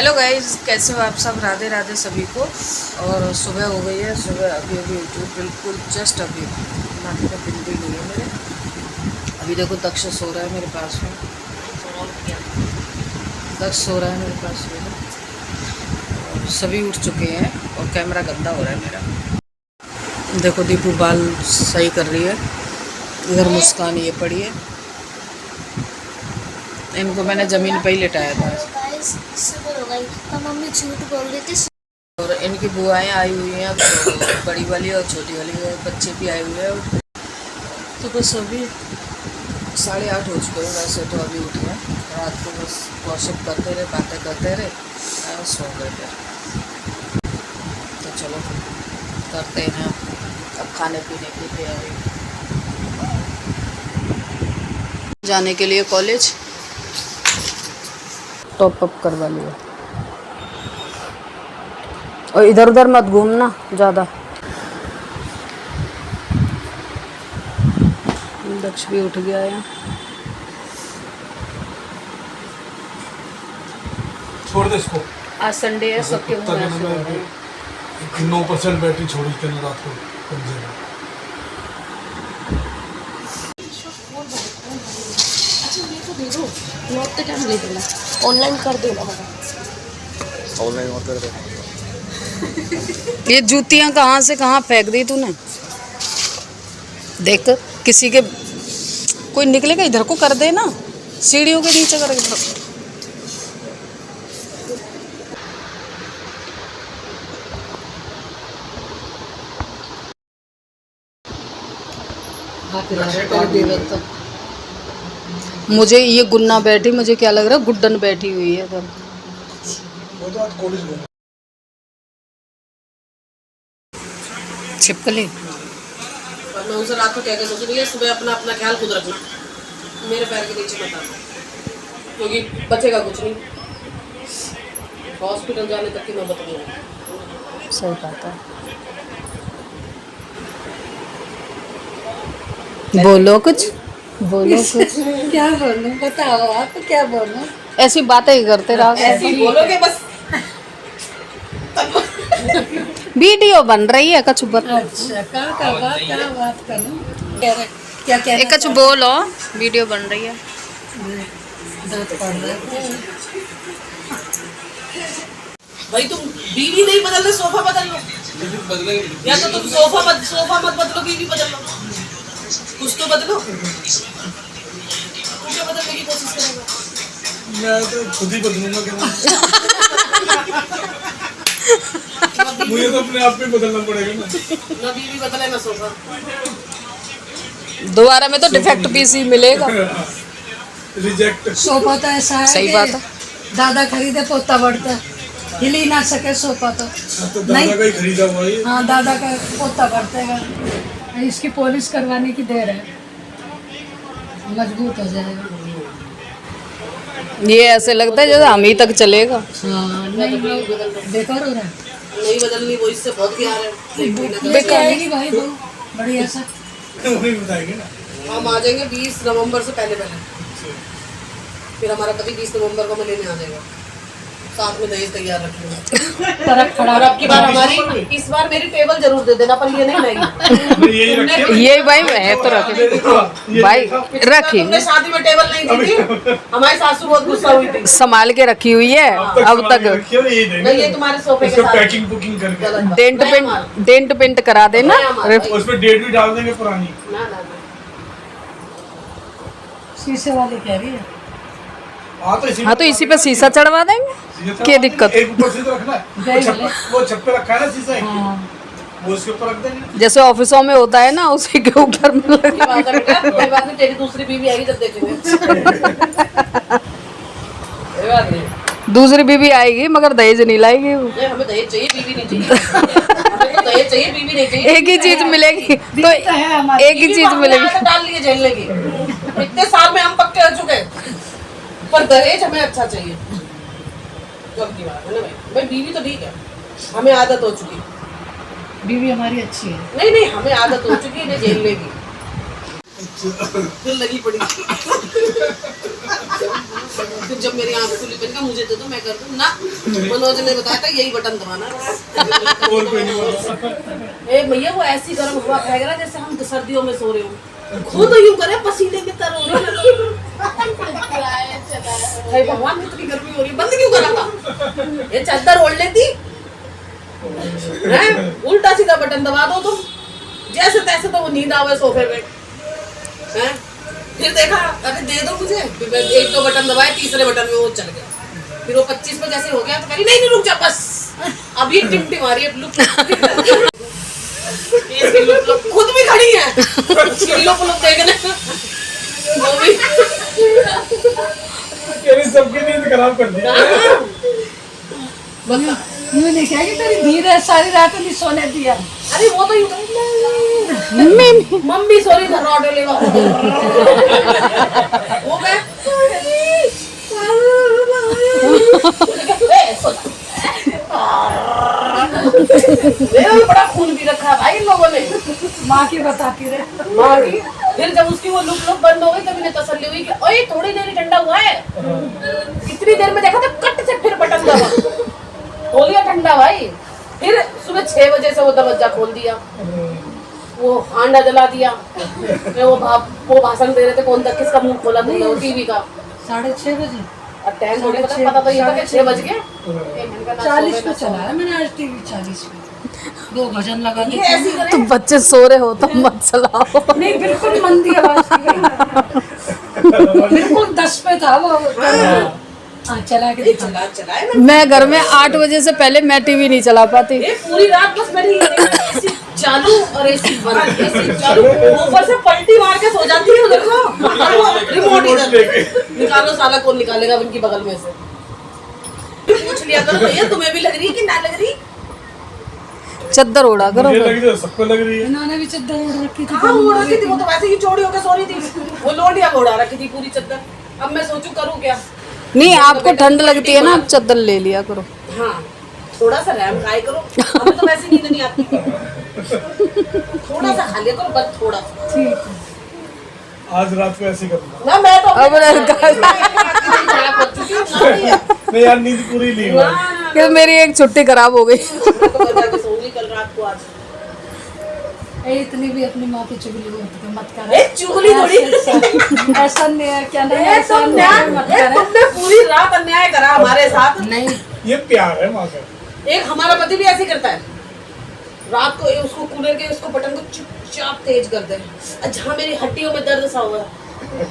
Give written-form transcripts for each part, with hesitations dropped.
Hello guys, कैसे हो आप सब। राधे राधे सभी को। और सुबह हो गई है। सुबह अभी उठी बिल्कुल जस्ट अभी नाती का दिन भी नहीं है मेरे। अभी देखो दक्ष सो रहा है मेरे पास में। दक्ष सो रहा है मेरे पास में और सभी उठ चुके हैं और कैमरा गंदा हो रहा है मेरा। देखो दीपू बाल सही कर रही है। इधर मुस्कान ये पड़ी है। इनको मैंने ज़मीन पे ही लिटाया था। तो मम्मी झूठ बोल रही थी। और इनकी बुआएं आई हुई हैं, तो बड़ी वाली और छोटी वाली बच्चे भी आए हुए हैं। तो बस अभी 8:30 हो चुके हैं। वैसे तो अभी उठे हैं। रात को बस गॉसिप करते रहे, बातें करते रहे, सो गए थे। तो चलो करते हैं अब खाने पीने की तैयारी। जाने के लिए कॉलेज टॉप अप करवा लिया। और इधर उधर मत घूमना ज़्यादा। दक्ष भी उठ गया है। छोड़ दे इसको। आज संडे है, सबके मुंह में ऐसे हो रहे हैं। 9% बैटरी छोड़ी कल रात को पंजे में। अच्छा मेरे को दे दो, नोट तो टाइम ले देना, ऑनलाइन कर देना। ऑनलाइन और कर दे। ये जूतियां कहाँ से कहाँ फेंक दी तूने। देख किसी के कोई निकलेगा इधर को कर दे ना, सीढ़ियों के नीचे कर दे। मुझे ये गुन्ना बैठी, मुझे क्या लग रहा है गुड्डन बैठी हुई है इधर। वो तो आज कॉलेज गए। छिपकली मैं उनसे रात को कह के सोच रही है सुबह अपना अपना ख्याल खुद रखना, मेरे पैर के नीचे मत आना, क्योंकि बचेगा कुछ नहीं। हॉस्पिटल जाने तक की नौबत नहीं है। सही बात है। बोलो कुछ, बोलो कुछ। क्या बोलूं, बताओ आप क्या बोलूं। ऐसी बातें ही करते रहो। ऐसे ही बोलोगे बस। वीडियो बन रही है कछु बता। अच्छा क्या बात करूं, क्या क्या एक कछु बोलो, वीडियो बन रही है। दांत पड़ रहा है। भाई तुम बीवी नहीं बदल रहे, सोफा बदल लो। या तो तुम सोफा मत बदलो, बीवी बदल लो। कुछ तो बदलो। मुझे बदलने की कोशिश करेगा। मैं तो खुद ही बदलूंगा क्या। मुझे तो अपने आप में बदलना पड़ेगा ना। ना बीवी बदले ना सोफा। दोबारा में तो डिफेक्ट पीस ही मिलेगा। रिजेक्ट। सोफा तो ऐसा है, सही बात है। दादा खरीदे पोता बढ़ता, हिल ही ना सके सोफा तो दादा का ही खरीदा हुआ है। हाँ दादा का पोता बढ़तेगा। इसकी पॉलिश करवाने की देर है, मजबूत हो जाएगा। ये ऐसे लगता है जैसे हम ही तक चलेगा। हाँ नहीं बेकार हो रहा है। नहीं बदलनी, वो इससे बहुत प्यार है। बेकार आएगी भाई वो बढ़िया सा। वही बताएंगे ना। हम आ जाएंगे 20 नवंबर से पहले। फिर हमारा पति 20 नवंबर को हमें लेने आ जाएगा। साथ में दहेज तैयार रखेंगे। और अब की बार हमारी, इस बार मेरी टेबल जरूर दे देना, पर ये नहीं रहेगी। ये भाई मैं तो रखी भाई, रखी तुमने शादी में टेबल नहीं दी थी, हमारी सासू बहुत गुस्सा हुई थी। संभाल के रखी हुई है अब तक। नहीं ये तुम्हारे सोफे के साथ पैकिंग बुकिंग करके डेंट पेंट करा देना। उसमें डेट भी डाल देंगे पुरानी। ना शीशे वाली कह रही है। हाँ तो इसी पे शीशा चढ़वा देंगे, क्या दिक्कत। एक ऊपर से तो रखना है। वो छत पे रखा है ना शीशा, वो उसके ऊपर रख देंगे। जैसे ऑफिसों में होता है ना, उसी के ऊपर में लगा। कोई बात नहीं, तेरी दूसरी बीवी आएगी जब देखेंगे। दूसरी बीवी आएगी मगर दहेज नहीं लाएगी। हमें दहेज चाहिए, बीवी नहीं चाहिए। हमें तो दहेज चाहिए, बीवी नहीं चाहिए। एक ही चीज मिलेगी तो एक ही चीज मिलेगी। डाल लिए झेलने की। इतने साल में हम पक्के हो चुके हैं, पर दहेज हमें अच्छा चाहिए। कब की बात है ना भाई। भाई बीवी तो ठीक है, हमें आदत हो चुकी है। बीवी हमारी अच्छी है। नहीं हमें आदत हो चुकी है झेलने की। फिर लगी पड़ी। फिर जब मेरी आंख खुली मैंने कहा मुझे दे दो मैं कर दूं ना। मनोज ने बताया था यही बटन दबाना है। और कोई नहीं बोला। ए भैया वो ऐसी गर्म हवा फेंक रहा जैसे हम सर्दियों में सो रहे हो। खुद यूं करे पसीने की तरह हो रही है। भगवान कितनी गर्मी हो रही है, बंद क्यों करा था? ये चादर ओढ़ लेती हैं? उल्टा सीधा बटन दबा दो तुम जैसे तैसे, तो वो नींद आवे सोफे पे हैं? फिर देखा अरे दे दो मुझे, फिर मैं एक दो बटन दबाए, तीसरे बटन में वो चल गया। फिर वो 25 पे जैसे हो गया तो कह नहीं रुक जा बस, अभी टिमटिम आ रही है लुक। खुद भी खड़ी है चिल्लो पुलो देखने, वो भी सबकी नींद खराब कर दी। यूँ नहीं कहा कि तेरी धीर है सारी रात नहीं सोने दिया। अरे वो तो मम्मी सॉरी घर ऑर्डर लेगा हो गए। बड़ा खून भी रखा भाई इन लोगों ने। माँ की बताती रहे। माँ की फिर जब उसकी वो लुक बंद हो गई तब इन्हें तसल्ली हुई कि ओए थोड़ी देर ही ठंडा हुआ है। इतनी देर में देखा था कट से फिर बटन दबा हो लिया ठंडा भाई। फिर सुबह 6 बजे से वो दरवाजा खोल दिया, वो हांडा जला दिया। वो भाषण दे रहे थे, कौन तक किसका मुंह खोला तुमने वो टीवी का 6:30 बजे। अब टाइम थोड़ी पता तो ये था कि 6 बज गए। 40 पे चला है मैंने आज टीवी 40 पे 2 भजन लगा दिए। ऐसी करे तुम बच्चे सो रहे हो तो मत चलाओ। नहीं बिल्कुल मंदी आवाज थी। बिल्कुल 10 पे था वो। हाँ चला के दिखा। चलाए मैं घर में 8 बजे से पहले मैं टीवी नहीं चला पाती। ये पूरी रात बस मेरी एसी चालू और एसी बंद, एसी चालू, ऊपर से पलटी मार के सो जाती है उधर को। रिमोट इधर निकालो, साला कौन निकालेगा उनकी बगल में से। पूछ लिया करो भैया तुम्हें भी लग रही है कि ना लग रही? चद्दर ओढ़ा करो। मुझे लगी तो सबको लग रही है। इन्होंने भी चद्दर ओढ़ रखी थी। हाँ ओढ़ रखी थी, वो तो वैसे ही चौड़ी होकर सो रही थी। वो लोटिया को उड़ा रखी थी पूरी चद्दर। अब मैं सोचूं करूं क्या? नहीं आपको ठंड लगती है ना, आप चद्दर ले लिया करो। हाँ थोड़ा सा रैम खाए करो, हमें तो वैसे नींद नहीं आती। थोड़ा सा खा लिया करो बस, थोड़ा सा। ठीक है। आज रात को ऐसे करूँगा। ना मैं तो अब नहीं यार नींद पूरी ली हुआ है। कि मेरी एक छुट्टी खराब हो गई। सोऊंगी कल रात को। आज इतनी भी अपनी माँ की चुगली मत कर। चुगली थोड़ी ऐसा नहीं है क्या नहीं ये ऐसा मत कर। तुमने पूरी रात अन्याय करा हमारे साथ। नहीं ये प्यार है माँ का। एक हमारा पति भी ऐसे करता है, रात को उसको कूलर के उसको बटन को चुपचाप तेज कर दे। जहाँ मेरी हड्डियों में दर्द सा हुआ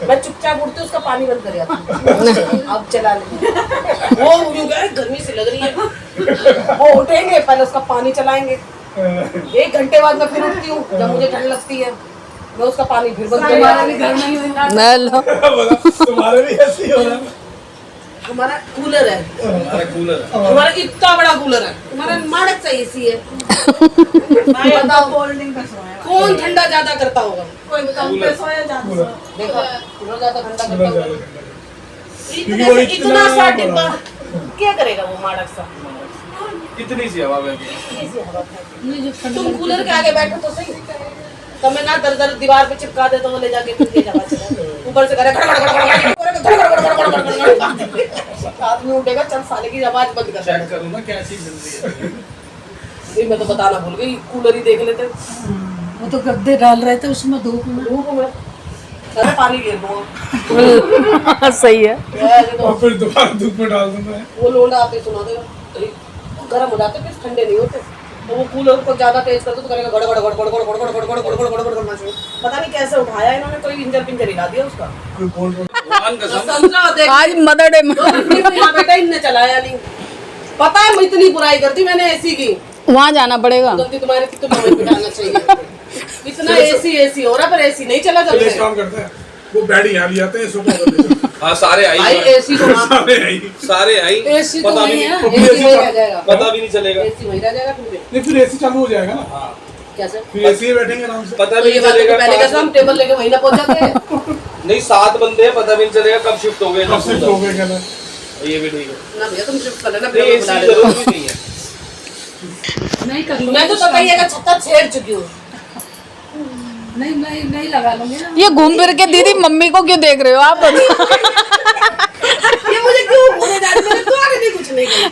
मैं चुपचाप उठती उसका पानी बंद कर जाती। अब चला ले वो गर्मी से लग रही है, वो उठेंगे पहले उसका पानी चलाएंगे। 1 घंटे बाद मैं फिर उठती हूँ जब मुझे ठंड लगती है, मैं उसका पानी फिर बंद कर हमारा जाती भी घर में ही हुआ। मैं लो तुम्हारे भी ऐसे ही हो रहा है। हमारा कूलर है, हमारा इतना बड़ा कूलर है, हमारा माड़क सा एसी है। बताओ कौन ठंडा ज्यादा करता होगा? कोई कम पे सोया ज्यादा देखो कूलर ज्यादा ठंडा करता होगा। इतना सा डिब्बा क्या करेगा वो माड़क सा? कितनी सी हवा बहती है। तुम कूलर के आगे बैठो तो सही, तो मैं ना दर दीवार पे चिपका दे तो वो ले जाके तेज हवा चला ऊपर से करे आदमी उठेगा चल साले की आवाज बंद कर। चेक करूँ ना क्या चीज जल्दी है। मैं तो बताना भूल गई, कूलर ही देख लेते। वो तो गद्दे डाल रहे थे उसमें धूप में। धूप में अरे पानी गिर दूंगा। सही है। और फिर दोबारा धूप में डाल दूंगा। वो लोंडा आते सुना देगा गर्म हो जाते फिर ठंडे नहीं होते। तो वो कूलर को ज्यादा तेज कर दो तो करेगा गड़ गड़ गड़ गड़ गड़ गड़ गड़ गड़ गड़ गड़ गड़ गड़ करना चाहिए। पता नहीं कैसे उठाया इन्होंने, कोई इंजर पिंजर हिला दिया उसका। आज मदर डे बेटा इनने चलाया नहीं, पता है मैं इतनी बुराई करती मैंने एसी की। वहाँ जाना पड़ेगा। गलती तुम्हारी थी, तुम्हें वहीं बिठाना चाहिए। इतना एसी हो रहा पर एसी नहीं चला चलिए जाता। काम करते हैं, वो बैडी यहाँ ले आते हैं सोफा कर देते हैं। हाँ सारे आई भाई एसी तो सारे आई एसी तो पता नहीं भी है, नहीं। एसी वहीं रह जाएगा, पता भी नहीं चलेगा। एसी वहीं रह जाएगा फिर भी। नहीं फिर एसी चालू हो जाएगा ना। कैसे? फिर एसी में बैठेंगे आराम से। पता तो भी ये नहीं बात तो चलेगा। पहले कैसे हम टेबल लेके वहीं ना पहुंच जाते हैं। नहीं 7 बंदे हैं, पता भी नहीं चलेगा कब शिफ्ट हो गए। अब शिफ्ट हो गए क्या ना। ये भी ठीक है। ना भैया तुम शिफ्ट कर लेना, नहीं फिर बुला ऐसी लेना। जरूरत भी नहीं है। नहीं कर मैं तो पता ही है कि छत्ता छेड़ चुकी हूँ। नहीं मैं नहीं लगा लूंगी ना। ये घूम फिर के दीदी मम्मी को क्यों देख रहे हो आप? ये मुझे क्यों बोले जा रही है? मैंने तुम्हारे लिए कुछ नहीं कही।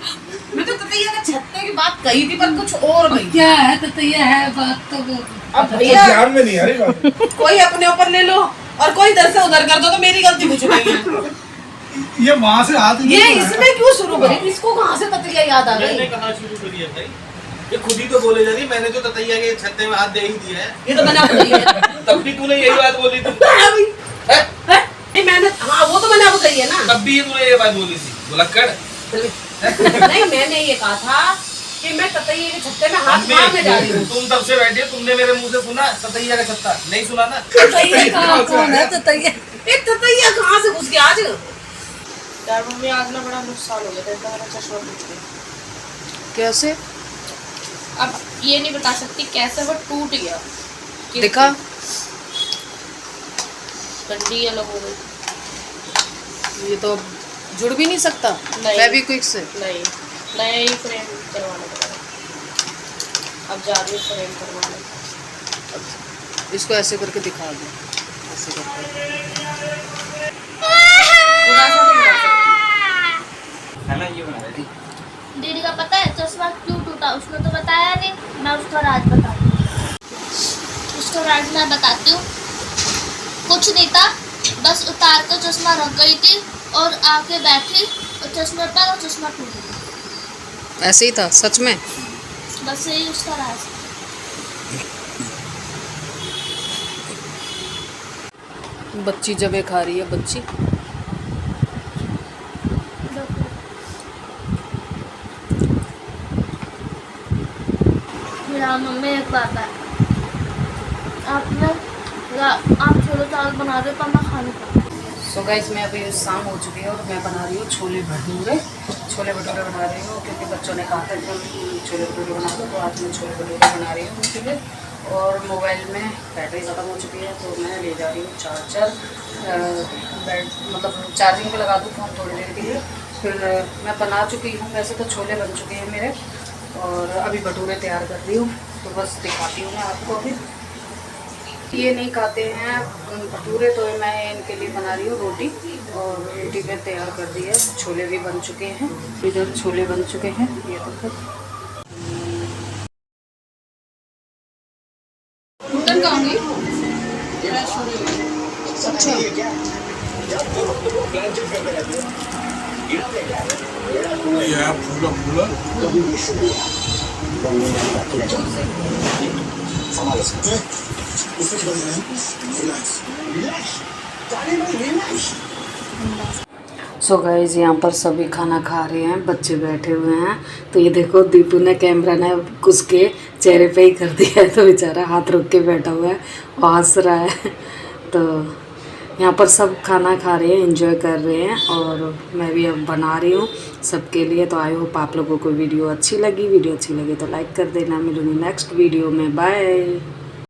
मैं तो ततैया के छत्ते की बात कही थी पर कुछ और कही। क्या है तो ये है बात तो अब तो भैया ध्यान में नहीं आ रही बात। कोई अपने ऊपर ले लो और कोई इधर से उधर कर दो तो मेरी गलती कुछ नहीं है। ये वहाँ से हाथ ये इसने क्यों शुरू करी? इसको कहाँ से ततैया याद आ मैंने गई? कहा शुरू करी है भाई, ये खुद ही तो बोले जा रही, मैंने तो ततैया के छत्ते में हाथ दे ही दिया है। ये तो मैंने आपको कही है। तब भी तूने यही बात बोली थी। हैं? नहीं मैंने हाँ वो तो मैंने आपको कही है ना। तब भी तूने ये बात बोली थी, बुलक्कड़। नहीं मैंने ये कहा था कि मैं ततैया के छत्ते में हाथ मारने जा रही हूँ। तुम तब से बैठे, तुमने मेरे मुंह से सुना ततैया का छत्ता? नहीं सुना ना? ततैया कौन है तो एक ततैया कहाँ से घुस गया आज? यार मम्मी आज ना बड़ा नुकसान हो गया था, इतना मेरा चश्मा टूट गया। कैसे? अब ये नहीं बता सकती कैसे वो टूट गया। दिखा? डंडी अलग हो गई। ये तो जुड़ भी नहीं सकता नहीं। फेविक्विक से। नहीं नया ही फ्रेम करवाना पड़ेगा। अब जा रही हूँ फ्रेम करवाने। इसको ऐसे करके दिखा दो, ऐसे करके। पूरा सा नहीं बता सकती। है ना, ये बना रही थी। दीदी का पता है चश्मा क्यों टूटा? उसने तो बताया नहीं, मैं उसका राज बताती हूँ। उसका राज मैं बताती हूँ। कुछ नहीं था, बस उतार कर चश्मा रख गई थी और आके बैठी और चश्मे पर और चश्मा टूट गया। ऐसे ही था सच में? बस यही उसका राज है। बच्ची जबे खा रही है बच्ची। मेरा मम्मी एक बात है, आप छोले चावल बना दो पर मैं खाने का। सो गाइस मैं अभी शाम हो चुकी है और मैं बना रही हूँ छोले भटूरे। छोले भटूरे बना रही हूँ क्योंकि बच्चों ने कहा था कि छोले भटूरे बना दो, तो आज मैं छोले भटूरे बना रही हूँ उनके लिए। और मोबाइल में बैटरी ख़त्म हो चुकी है तो मैं ले जा रही हूँ चार्जर। मतलब चार्जिंग पे लगा दूँ फ़ोन थोड़ी देर के लिए। फिर मैं बना चुकी हूँ, वैसे तो छोले बन चुके हैं मेरे और अभी भटूरे तैयार कर रही हूँ, तो बस दिखाती हूँ मैं आपको। अभी ये नहीं खाते हैं भटूरे तो मैं इनके लिए बना रही हूँ रोटी, और रोटी में तैयार कर दी है। छोले भी बन चुके हैं, इधर छोले बन चुके हैं, ये देखो। ये फूला फूला सो गाइस यहाँ पर सभी खाना खा रहे हैं, बच्चे बैठे हुए हैं। तो ये देखो दीपू ने कैमरा ने उसके चेहरे पे ही कर दिया है, तो बेचारा हाथ रोक के बैठा हुआ है और हंस रहा है। तो यहाँ पर सब खाना खा रहे हैं, एंजॉय कर रहे हैं, और मैं भी अब बना रही हूँ सबके लिए। तो आई होप आप लोगों को वीडियो अच्छी लगी। वीडियो अच्छी लगी तो लाइक कर देना। मिलूंगी नेक्स्ट वीडियो में, बाय।